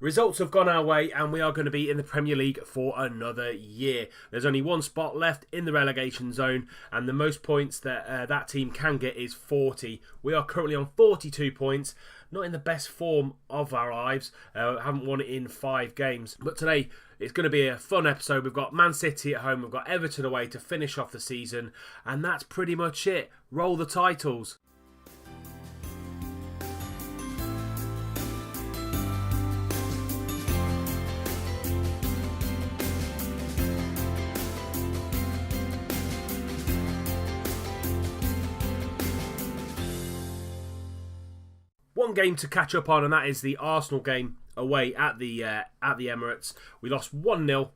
Results have gone our way and we are going to be in the Premier League for another year. There's only one spot left in the relegation zone and the most points that that team can get is 40. We are currently on 42 points, not in the best form of our lives. Haven't won it in 5 games. But today it's going to be a fun episode. We've got Man City at home, we've got Everton away to finish off the season, and that's pretty much it. Roll the titles. One game to catch up on, and that is the Arsenal game away at the Emirates. We lost 1-0.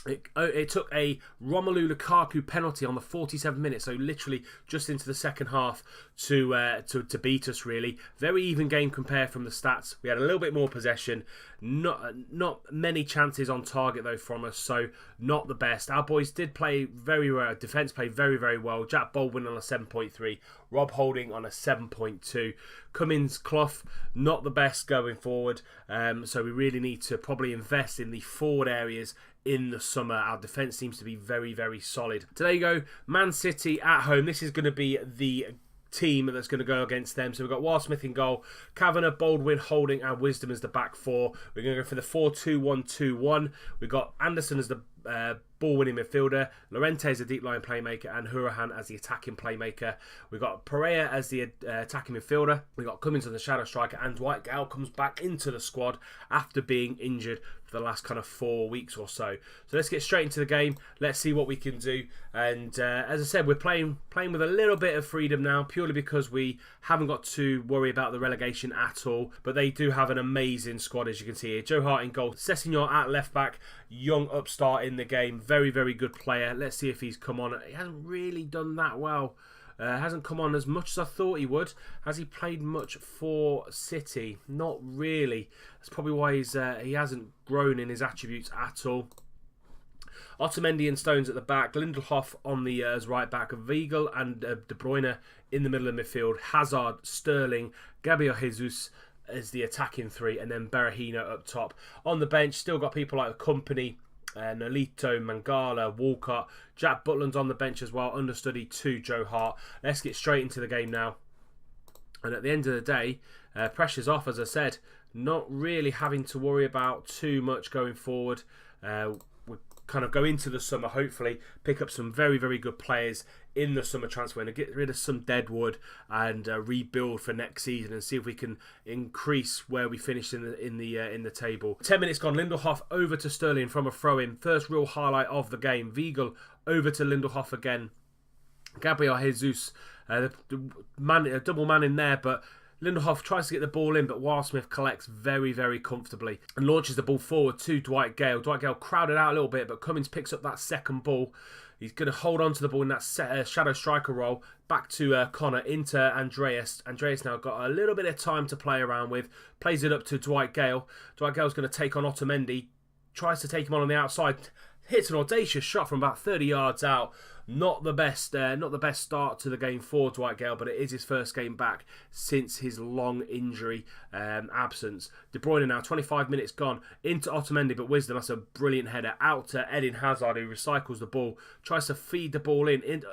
It took a Romelu Lukaku penalty on the 47th minute, so literally just into the second half to beat us, really. Very even game compared from the stats. We had a little bit more possession. Not many chances on target, though, from us, so not the best. Our boys did play very well. Defence played very, very well. Jack Baldwin on a 7.3. Rob Holding on a 7.2. Cummins, Clough, not the best going forward. So we really need to probably invest in the forward areas in the summer. Our defence seems to be very, very solid. Today you go, Man City at home. This is going to be the team that's going to go against them. So we've got Wildsmith in goal, Kavanagh, Baldwin, Holding and Wisdom as the back four. We're going to go for the 4-2-1-2-1. We've got Anderson as the ball-winning midfielder, Llorente as a deep-line playmaker, and Hurahan as the attacking playmaker. We've got Pereira as the attacking midfielder. We've got Cummins as the shadow striker, and Dwight Gale comes back into the squad after being injured for the last kind of 4 weeks or so. So let's get straight into the game. Let's see what we can do. And as I said, we're playing with a little bit of freedom now, purely because we haven't got to worry about the relegation at all. But they do have an amazing squad, as you can see here. Joe Hart in goal, Sessegnon at left back, young upstart in the game. Very, very good player. Let's see if he's come on. He hasn't really done that well. Hasn't come on as much as I thought he would. Has he played much for City? Not really. That's probably why he hasn't grown in his attributes at all. Otamendi and Stones at the back, Lindelhoff on the as right back, Weigl and De Bruyne in the middle of midfield, Hazard, Sterling, Gabriel Jesus as the attacking three, and then Berahino up top. On the bench, still got people like Company, Nolito, Mangala, Walcott, Jack Butland's on the bench as well, understudy to Joe Hart. Let's get straight into the game now. And at the end of the day, pressure's off, as I said. Not really having to worry about too much going forward. We'll kind of go into the summer, hopefully, pick up some very, very good players in the summer transfer and get rid of some dead wood and rebuild for next season and see if we can increase where we finish in the table. 10 minutes gone, Lindelhoff over to Sterling from a throw-in. First real highlight of the game. Weigl over to Lindelhoff again. Gabriel Jesus, a double man in there, but Lindelhoff tries to get the ball in, but Wildsmith collects very, very comfortably and launches the ball forward to Dwight Gale. Dwight Gale crowded out a little bit, but Cummins picks up that second ball. He's going to hold on to the ball in that shadow striker role. Back to Connor, into Andreas. Andreas now got a little bit of time to play around with. Plays it up to Dwight Gale. Dwight Gale's going to take on Otamendi. Tries to take him on the outside. Hits an audacious shot from about 30 yards out. Not the best start to the game for Dwight Gale, but it is his first game back since his long injury absence. De Bruyne now, 25 minutes gone, into Otamendi, but Wisdom, that's a brilliant header, out to Eden Hazard, who recycles the ball, tries to feed the ball in,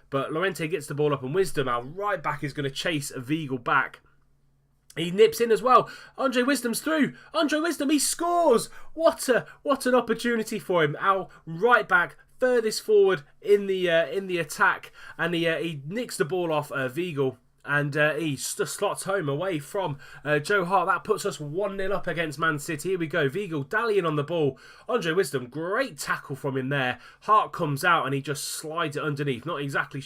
but Llorente gets the ball up, and Wisdom, our right back, is going to chase a Weigl back. He nips in as well. Andre Wisdom's through. Andre Wisdom, he scores. What an opportunity for him. Our right back, furthest forward in the attack, and he nicks the ball off Weigl, and he just slots home away from Joe Hart. That puts us 1-0 up against Man City. Here we go. Weigl dallying on the ball. Andre Wisdom, great tackle from him there. Hart comes out and he just slides it underneath. Not exactly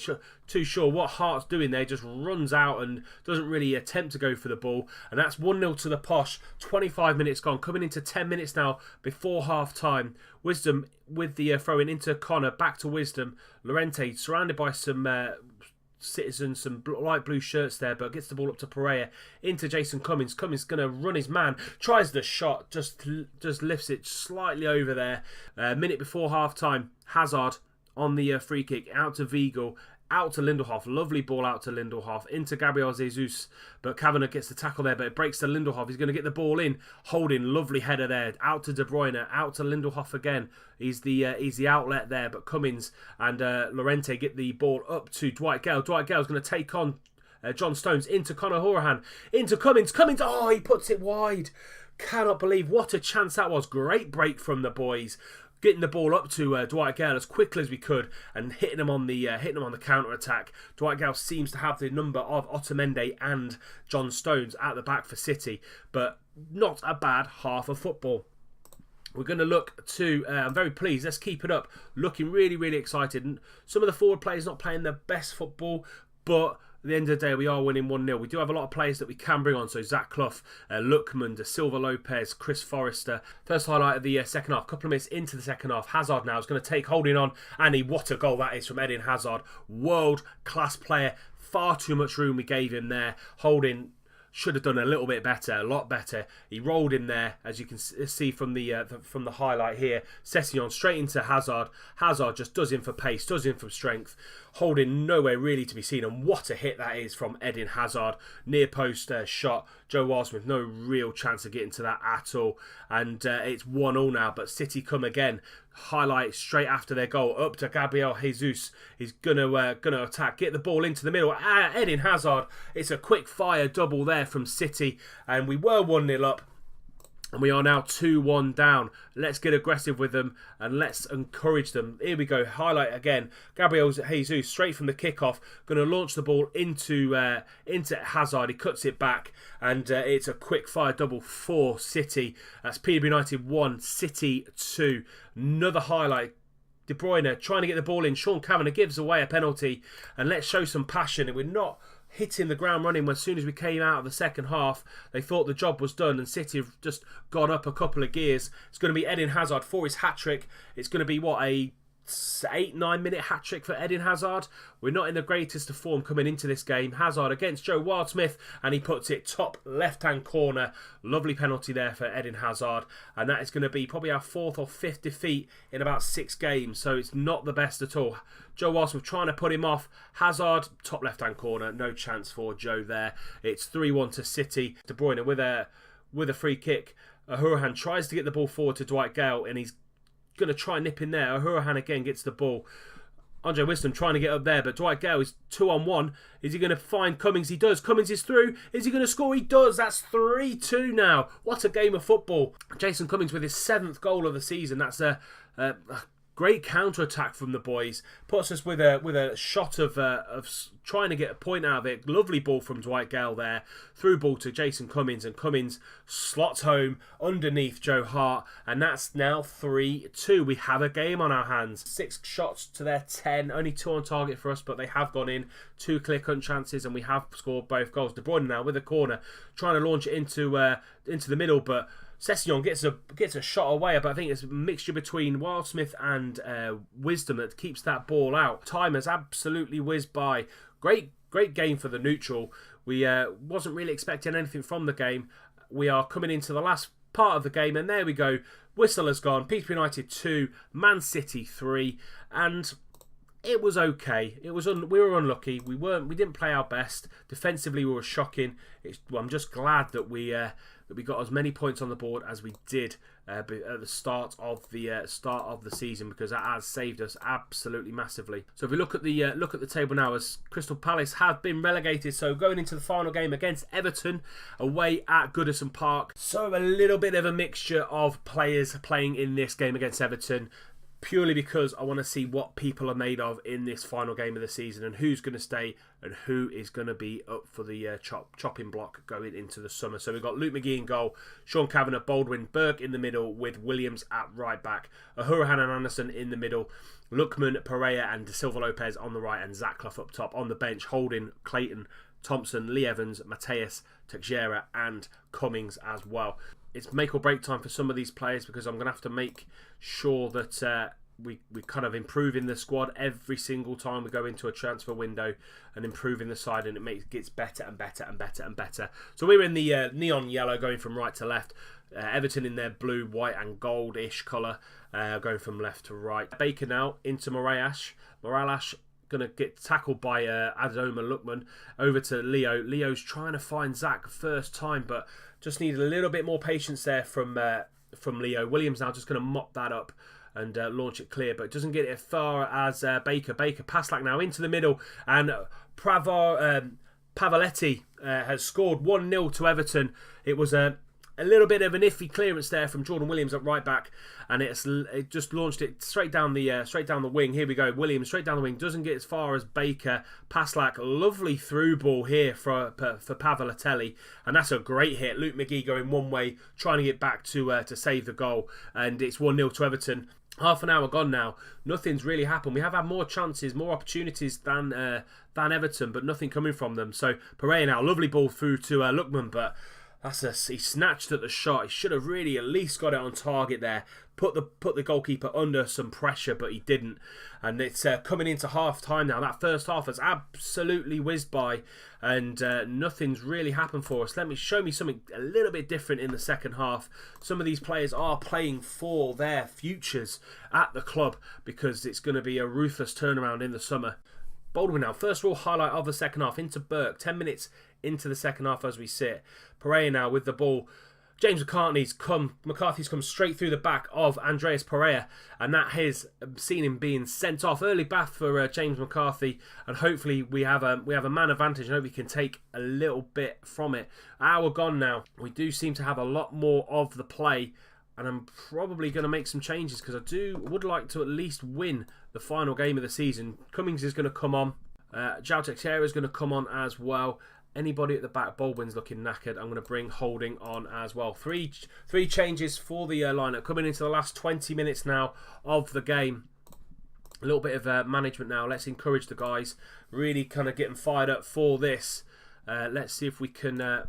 too sure what Hart's doing there. Just runs out and doesn't really attempt to go for the ball. And that's 1-0 to the Posh. 25 minutes gone. Coming into 10 minutes now before half time. Wisdom with the throw-in into Connor. Back to Wisdom. Llorente surrounded by some citizens, some light blue shirts there, but gets the ball up to Pereira, into Jason Cummins. Cummins going to run his man, tries the shot, just lifts it slightly over there. Minute before half time, Hazard on the free kick, out to Weigl, out to Lindelhoff. Lovely ball out to Lindelhoff. Into Gabriel Jesus. But Kavanagh gets the tackle there, but it breaks to Lindelhoff. He's going to get the ball in. Holding, lovely header there. Out to De Bruyne. Out to Lindelhoff again. He's the outlet there. But Cummins and Llorente get the ball up to Dwight Gale. Dwight Gale's going to take on John Stones. Into Conor Hourihane. Into Cummins. Cummins, oh, he puts it wide. Cannot believe what a chance that was. Great break from the boys. Getting the ball up to Dwight Gale as quickly as we could and hitting him on the counter attack. Dwight Gale seems to have the number of Otamendi and John Stones at the back for City, but not a bad half of football. We're going to look to, I'm very pleased, let's keep it up. Looking really, really excited. And some of the forward players not playing their best football, but at the end of the day, we are winning 1-0. We do have a lot of players that we can bring on. So Zach Clough, Lookman, De Silva Lopez, Chris Forrester. First highlight of the second half. A couple of minutes into the second half. Hazard now is going to take Holding on. And what a goal that is from Eden Hazard. World-class player. Far too much room we gave him there. Holding should have done a little bit better, a lot better. He rolled in there, as you can see from the highlight here. Sessegnon straight into Hazard. Hazard just does him for pace, does him for strength. Holding nowhere really to be seen, and what a hit that is from Eden Hazard. Near post shot. Joe Wildsmith, no real chance of getting to that at all. And it's 1-1 now, but City come again. Highlight straight after their goal. Up to Gabriel Jesus. He's gonna attack. Get the ball into the middle. Eden Hazard. It's a quick fire double there from City. And we were 1-0 up. And we are now 2-1 down. Let's get aggressive with them and let's encourage them. Here we go. Highlight again. Gabriel Jesus straight from the kickoff. Going to launch the ball into Hazard. He cuts it back. And it's a quick fire double for City. That's Peterborough United 1, City 2. Another highlight. De Bruyne trying to get the ball in. Sean Kavanagh gives away a penalty. And let's show some passion. And we're not hitting the ground running. As soon as we came out of the second half, they thought the job was done and City have just gone up a couple of gears. It's going to be Eden Hazard for his hat-trick. It's going to be, what, a 8-9 minute hat-trick for Eden Hazard. We're not in the greatest of form coming into this game. Hazard against Joe Wildsmith, and he puts it top left-hand corner. Lovely penalty there for Eden Hazard, and that is going to be probably our 4th or 5th defeat in about 6 games, so it's not the best at all. Joe Wildsmith trying to put him off. Hazard, top left-hand corner, no chance for Joe there. It's 3-1 to City. De Bruyne with a free kick. Hourihane tries to get the ball forward to Dwight Gale, and he's going to try and nip in there. Hourihane again gets the ball. Andre Wisdom trying to get up there, but Dwight Gale is 2-on-1. Is he going to find Cummings? He does. Cummings is through. Is he going to score? He does. That's 3-2 now. What a game of football. Jason Cummings with his 7th goal of the season. That's a great counter-attack from the boys. Puts us with a shot of trying to get a point out of it. Lovely ball from Dwight Gale there. Through ball to Jason Cummings, and Cummings slots home underneath Joe Hart, and that's now 3-2. We have a game on our hands. 6 shots to their 10. Only 2 on target for us, but they have gone in. 2 clear-cut chances, and we have scored both goals. De Bruyne now with a corner, trying to launch it into the middle, but Sessegnon gets a shot away, but I think it's a mixture between Wildsmith and Wisdom that keeps that ball out. Time has absolutely whizzed by. Great game for the neutral. We wasn't really expecting anything from the game. We are coming into the last part of the game, and there we go. Whistle has gone. Peterborough United 2, Man City 3, and it was okay. We were unlucky. We didn't play our best. Defensively, we were shocking. I'm just glad that we got as many points on the board as we did at the start of the season, because that has saved us absolutely massively. So if we look at the table now, as Crystal Palace have been relegated, so going into the final game against Everton away at Goodison Park. So a little bit of a mixture of players playing in this game against Everton, purely because I want to see what people are made of in this final game of the season, and who's going to stay and who is going to be up for the chopping block going into the summer. So we've got Luke McGee in goal, Sean Kavanagh, Baldwin, Burke in the middle with Williams at right back, Hourihane and Anderson in the middle, Lookman, Pereira and De Silva Lopez on the right, and Zach Clough up top. On the bench, Holding, Clayton, Thompson, Lee Evans, Mateus, Teixeira and Cummings as well. It's make or break time for some of these players, because I'm going to have to make sure that we kind of improve in the squad every single time we go into a transfer window, and improving the side, and it gets better and better and better and better. So we're in the neon yellow going from right to left. Everton in their blue, white and gold-ish colour going from left to right. Baker now into Morales. going to get tackled by Adoma Lookman. Over to Leo. Leo's trying to find Zach first time, but just needed a little bit more patience there from Leo. Williams now just going to mop that up and launch it clear, but doesn't get it as far as Baker. Paslak now into the middle, and Pavaletti has scored 1-0 to Everton. It was a little bit of an iffy clearance there from Jordan Williams at right back, and it just launched it straight down the wing. Here we go. Williams straight down the wing, doesn't get as far as Baker. Paslak, lovely through ball here for Pavaletti, and that's a great hit. Luke McGee going one way, trying to get back to save the goal, and it's 1-0 to Everton. Half an hour gone now. Nothing's really happened. We have had more chances, more opportunities than Everton, but nothing coming from them. So Pereira now, lovely ball through to Lookman, but he snatched at the shot. He should have really at least got it on target there. Put the goalkeeper under some pressure, but he didn't. And it's coming into half time now. That first half has absolutely whizzed by, and nothing's really happened for us. Show me something a little bit different in the second half. Some of these players are playing for their futures at the club, because it's going to be a ruthless turnaround in the summer. Baldwin now, first of all, highlight of the second half into Burke. 10 minutes into the second half as we sit. Pereira now with the ball. James McCarthy's come straight through the back of Andreas Pereira, and that has seen him being sent off. Early bath for James McCarthy, and hopefully we have a man advantage, and hope we can take a little bit from it. Hour gone now. We do seem to have a lot more of the play, and I'm probably going to make some changes, because I would like to at least win the final game of the season. Cummings is going to come on. João Teixeira is going to come on as well. Anybody at the back, Baldwin's looking knackered. I'm going to bring Holding on as well. Three changes for the lineup coming into the last 20 minutes now of the game. A little bit of management now. Let's encourage the guys. Really kind of get them fired up for this. Let's see if we can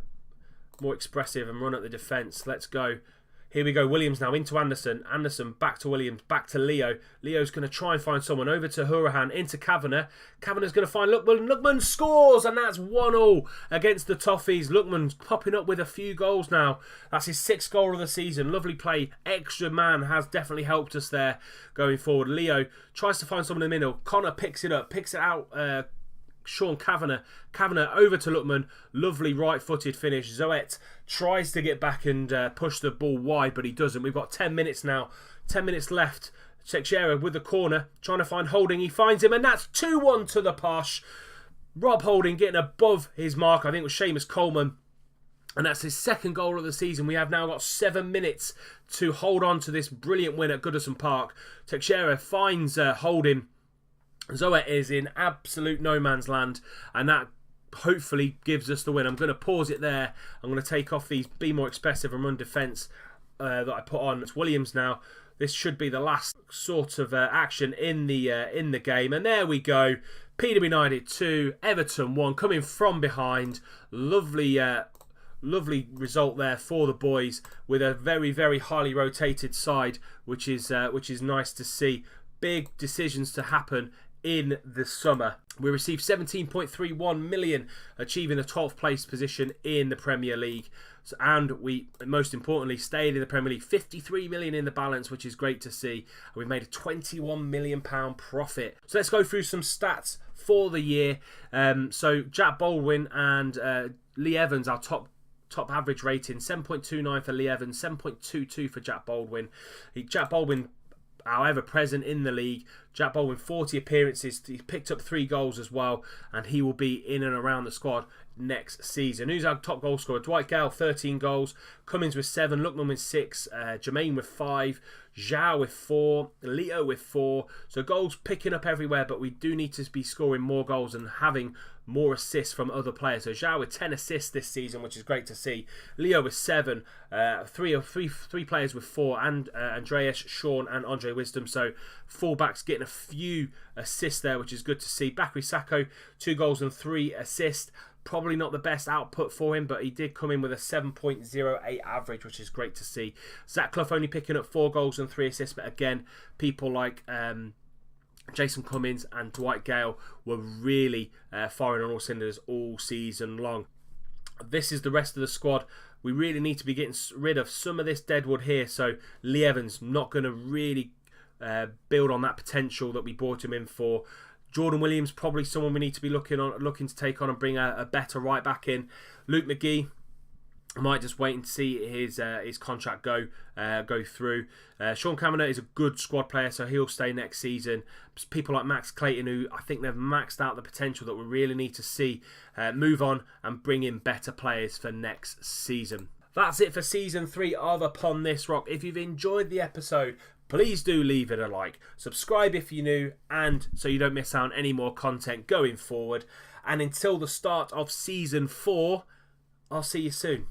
more expressive and run at the defence. Let's go. Here we go. Williams now into Anderson. Anderson back to Williams. Back to Leo. Leo's going to try and find someone. Over to Hurahan. Into Kavanagh. Kavanagh's going to find Lookman. Lookman scores, and that's 1-1 against the Toffees. Lookman's popping up with a few goals now. That's his 6th goal of the season. Lovely play. Extra man has definitely helped us there going forward. Leo tries to find someone in the middle. Connor picks it up. Picks it out. Sean Kavanagh over to Lookman. Lovely right-footed finish. Zoet tries to get back and push the ball wide, but he doesn't. We've got 10 minutes now. 10 minutes left. Teixeira with the corner, trying to find Holding. He finds him, and that's 2-1 to the Posh. Rob Holding getting above his mark. I think it was Seamus Coleman. And that's his 2nd goal of the season. We have now got 7 minutes to hold on to this brilliant win at Goodison Park. Teixeira finds Holding. Zoet is in absolute no man's land, and that hopefully gives us the win. I'm going to pause it there. I'm going to take off these be more expressive and run defence that I put on. It's Williams now. This should be the last sort of action in the game, and there we go. Peterborough United 2, Everton 1, coming from behind. Lovely result there for the boys, with a very, very highly rotated side, which is nice to see. Big decisions to happen in the summer. We received 17.31 million, achieving the 12th place position in the Premier League. And we, most importantly, stayed in the Premier League. 53 million in the balance, which is great to see. And we've made a £21 million profit. So let's go through some stats for the year. So Jack Baldwin and Lee Evans, our top average rating, 7.29 for Lee Evans, 7.22 for Jack Baldwin. Jack Baldwin, however, present in the league. Jack Baldwin, 40 appearances. He picked up 3 goals as well, and he will be in and around the squad next season. Who's our top goal scorer? Dwight Gale, 13 goals. Cummings with 7. Lookman with 6. Jermaine with 5. Zhao with 4. Leo with 4. So goals picking up everywhere, but we do need to be scoring more goals and having more assists from other players. So Zhao with 10 assists this season, which is great to see. Leo with 7. Three players with 4, and Andreas, Sean and Andre Wisdom. So fullbacks getting a few assists there, which is good to see. Bakary Sacco, 2 goals and 3 assists. Probably not the best output for him, but he did come in with a 7.08 average, which is great to see. Zach Clough only picking up 4 goals and 3 assists, but again, people like Jason Cummings and Dwight Gale were really firing on all cylinders all season long. This is the rest of the squad. We really need to be getting rid of some of this deadwood here. So Lee Evans not going to really build on that potential that we brought him in for. Jordan Williams, probably someone we need to be looking to take on and bring a better right back in. Luke McGee, I might just wait and see his contract go through. Sean Cameron is a good squad player, so he'll stay next season. People like Max Clayton, who I think they've maxed out the potential that we really need to see, move on and bring in better players for next season. That's it for Season 3 of Upon This Rock. If you've enjoyed the episode, please do leave it a like. Subscribe if you're new, and so you don't miss out on any more content going forward. And until the start of Season 4, I'll see you soon.